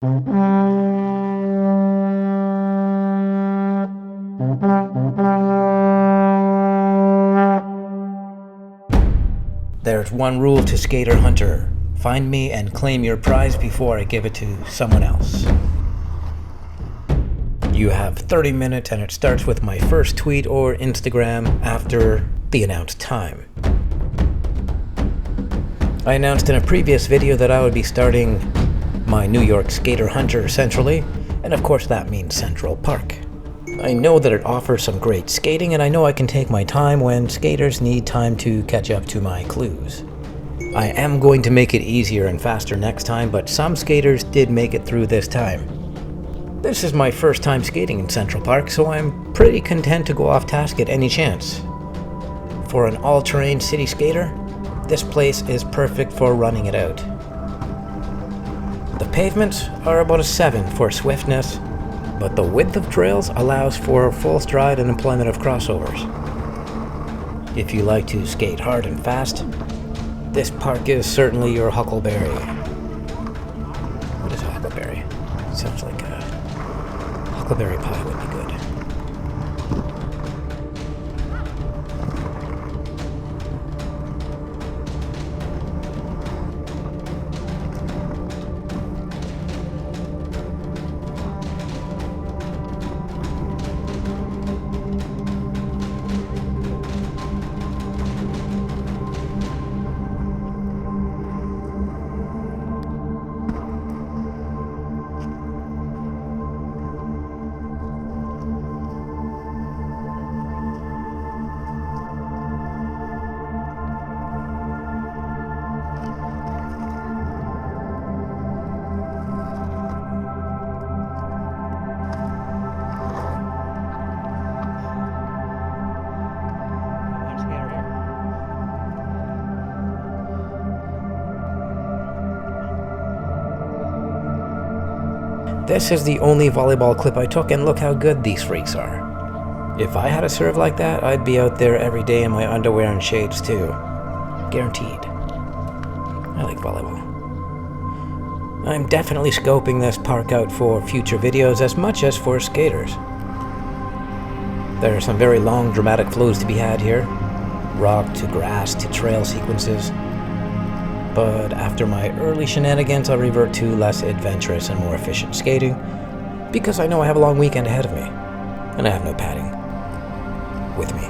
There's one rule to Skater Hunter. Find me and claim your prize before I give it to someone else. You have 30 minutes and it starts with my first tweet or Instagram after the announced time. I announced in a previous video that I would be starting my New York Skater Hunter centrally, and of course that means Central Park. I know that it offers some great skating, and I know I can take my time when skaters need time to catch up to my clues. I am going to make it easier and faster next time, but some skaters did make it through this time. This is my first time skating in Central Park, so I'm pretty content to go off task at any chance. For an all-terrain city skater, this place is perfect for running it out. The pavements are about a 7 for swiftness, but the width of trails allows for full stride and employment of crossovers. If you like to skate hard and fast, this park is certainly your huckleberry. What is a huckleberry? Sounds like a huckleberry pie would be good. This is the only volleyball clip I took, and look how good these freaks are. If I had a serve like that, I'd be out there every day in my underwear and shades too. Guaranteed. I like volleyball. I'm definitely scoping this park out for future videos as much as for skaters. There are some very long dramatic flows to be had here. Rock to grass to trail sequences. But after my early shenanigans, I'll revert to less adventurous and more efficient skating, because I know I have a long weekend ahead of me, and I have no padding with me.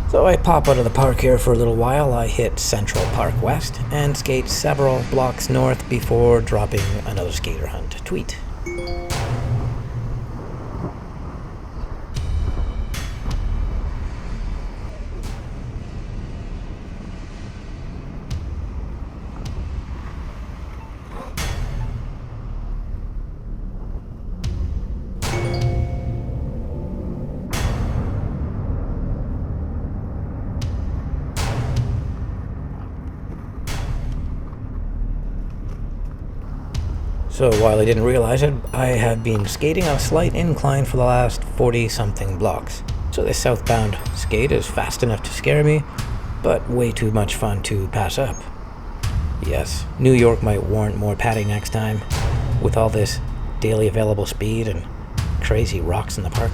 So I pop out of the park here for a little while. I hit Central Park West and skate several blocks north before dropping another Skater Hunt tweet. So while I didn't realize it, I have been skating on a slight incline for the last 40-something blocks. So this southbound skate is fast enough to scare me, but way too much fun to pass up. Yes, New York might warrant more padding next time, with all this daily available speed and crazy rocks in the park.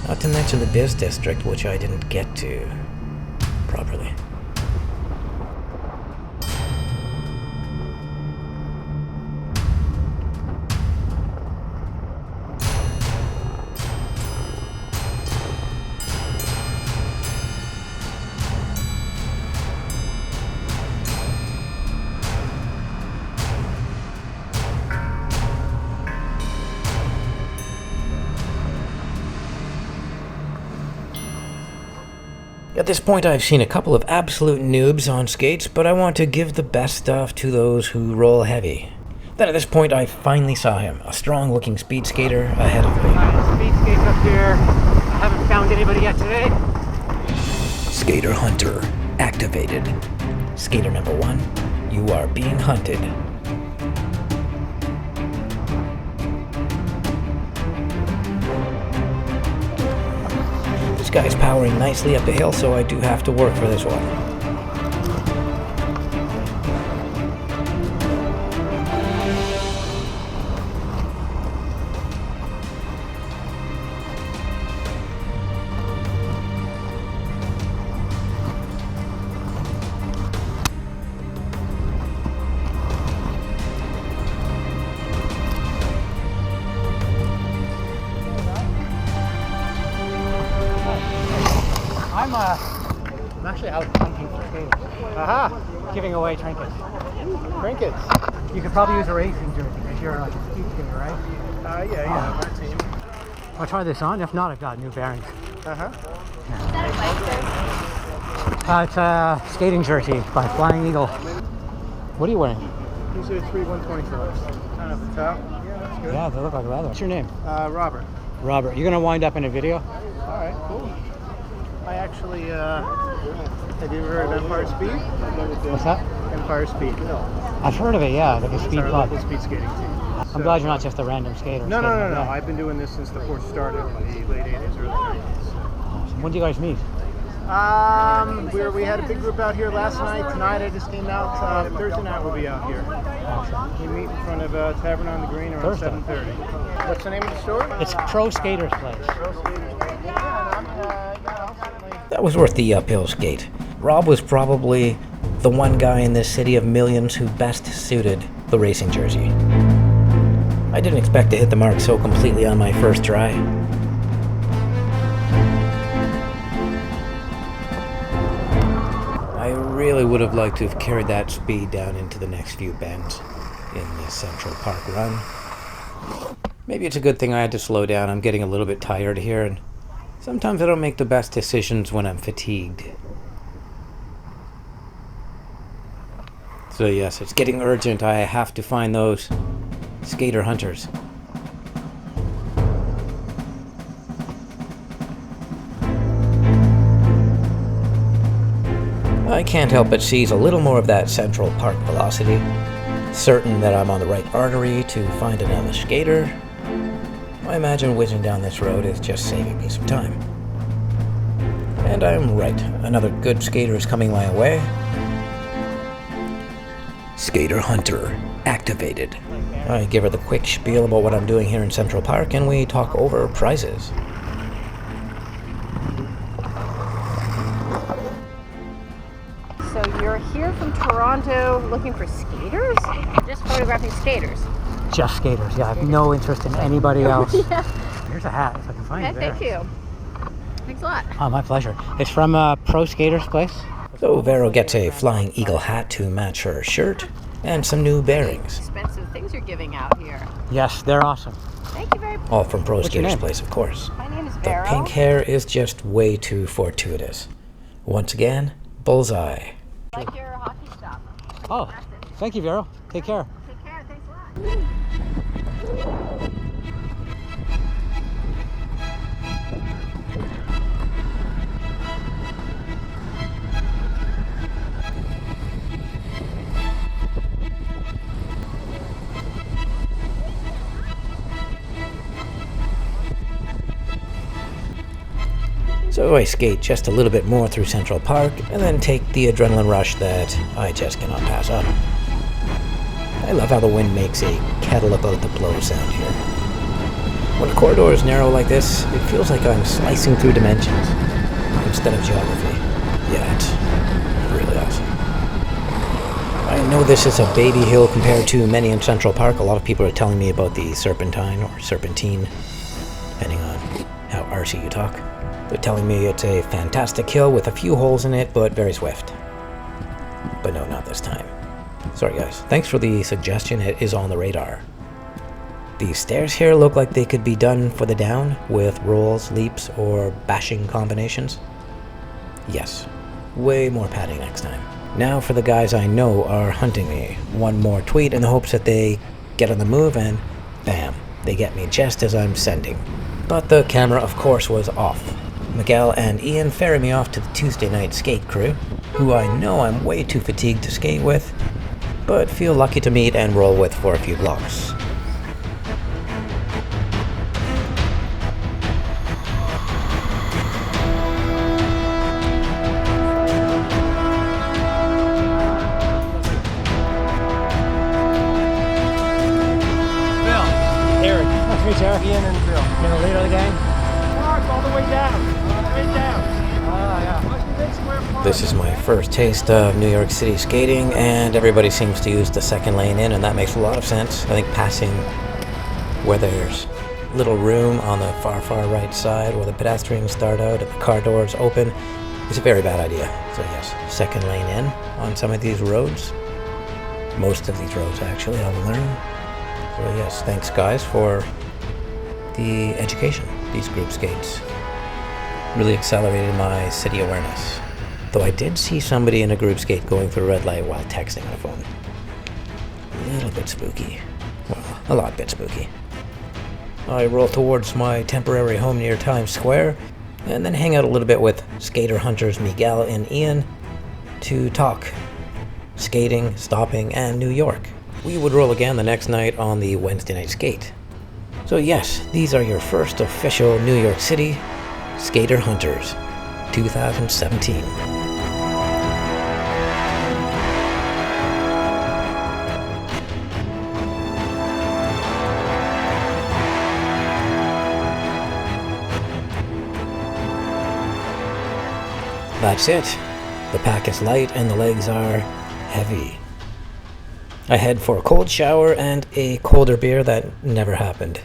Not to mention the Biz District, which I didn't get to properly. At this point, I've seen a couple of absolute noobs on skates, but I want to give the best stuff to those who roll heavy. Then at this point, I finally saw him, a strong-looking speed skater ahead of me. Speed skates up here. I haven't found anybody yet today. Skater Hunter activated. Skater number 1, you are being hunted. This guy's powering nicely up the hill, so I do have to work for this one. I'm actually out hunting for skaters. Aha! Giving away trinkets. Trinkets? You could probably use a racing jersey because you're like a speed skater, right? Yeah, my team. I'll try this on. If not, I've got new bearings. It's a skating jersey by Flying Eagle. What are you wearing? These are 3 125s. Kind of the top. Yeah, that's good. Yeah, they look like leather. What's your name? Robert. Robert. You're going to wind up in a video? Alright, cool. I actually, have you ever heard of Empire Speed? What's that? Empire Speed. I've heard of it, yeah, like a speed It's our club. local speed skating team. I'm glad you're not just a random skater. No. Yeah. I've been doing this since the sport started in the late 80s, early 90s. When do you guys meet? We had a big group out here last night. Tonight I just came out. Thursday night we'll be out here. We meet in front of Tavern on the Green around 7:30. What's the name of the store? It's Pro Skaters Place. That was worth the uphill skate. Rob was probably the one guy in this city of millions who best suited the racing jersey. I didn't expect to hit the mark so completely on my first try. I really would have liked to have carried that speed down into the next few bends in the Central Park run. Maybe it's a good thing I had to slow down. I'm getting a little bit tired here, and sometimes I don't make the best decisions when I'm fatigued. So yes, it's getting urgent. I have to find those skater hunters. I can't help but seize a little more of that Central Park velocity, certain that I'm on the right artery to find another skater. I imagine whizzing down this road is just saving me some time. And I'm right. Another good skater is coming my way. Skater Hunter activated. I give her the quick spiel about what I'm doing here in Central Park, and we talk over prizes. So you're here from Toronto looking for skaters? Just photographing skaters? Just skaters, yeah. I have no interest in anybody else. Yeah. Here's a hat, if I can find it there. Thank you. Thanks a lot. Oh, my pleasure. It's from Pro Skaters Place. So Vero gets a Flying Eagle hat to match her shirt, and some new bearings. Expensive things you're giving out here. Yes, they're awesome. Thank you very much. All from Pro What's your Skaters name? Place, of course. My name is The Vero. pink hair is just way too fortuitous. Once again, bullseye. I like your hockey shop. Oh, thank you, Vero. Take care. Take care. Thanks a lot. So I skate just a little bit more through Central Park, and then take the adrenaline rush that I just cannot pass up. I love how the wind makes a kettle about to blow sound here. When a corridor is narrow like this, it feels like I'm slicing through dimensions instead of geography. Yeah, it's really awesome. I know this is a baby hill compared to many in Central Park. A lot of people are telling me about the Serpentine or Serpentine, depending on how arsey you talk. They're telling me it's a fantastic hill with a few holes in it, but very swift. But no, not this time. Sorry guys, thanks for the suggestion, it is on the radar. These stairs here look like they could be done for the down, with rolls, leaps, or bashing combinations. Yes, way more padding next time. Now for the guys I know are hunting me. One more tweet in the hopes that they get on the move, and bam, they get me just as I'm sending. But the camera, of course, was off. Miguel and Ian ferry me off to the Tuesday night skate crew, who I know I'm way too fatigued to skate with, but feel lucky to meet and roll with for a few blocks. Eric, Ian, and Phil. You're the leader of the gang? Mark, all the way down. Way down. This is my first taste of New York City skating, and everybody seems to use the second lane in, and that makes a lot of sense. I think passing where there's little room on the far right side where the pedestrians start out and the car doors open is a very bad idea. So yes, second lane in on some of these roads. Most of these roads, actually, I've learned. So yes, thanks guys for the education. These group skates really accelerated my city awareness. Though I did see somebody in a group skate going through a red light while texting on a phone. A little bit spooky. Well, a lot bit spooky. I roll towards my temporary home near Times Square, and then hang out a little bit with skater hunters Miguel and Ian to talk skating, stopping, and New York. We would roll again the next night on the Wednesday night skate. So yes, these are your first official New York City Skater Hunters 2017. That's it. The pack is light and the legs are heavy. I head for a cold shower and a colder beer that never happened.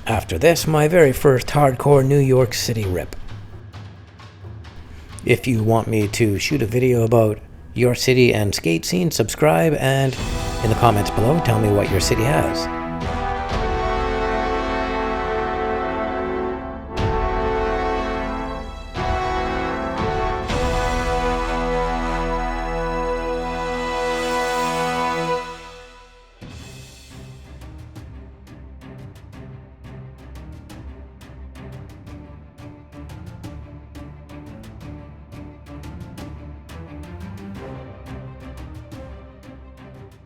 After this, my very first hardcore New York City rip. If you want me to shoot a video about your city and skate scene, subscribe, and in the comments below, tell me what your city has.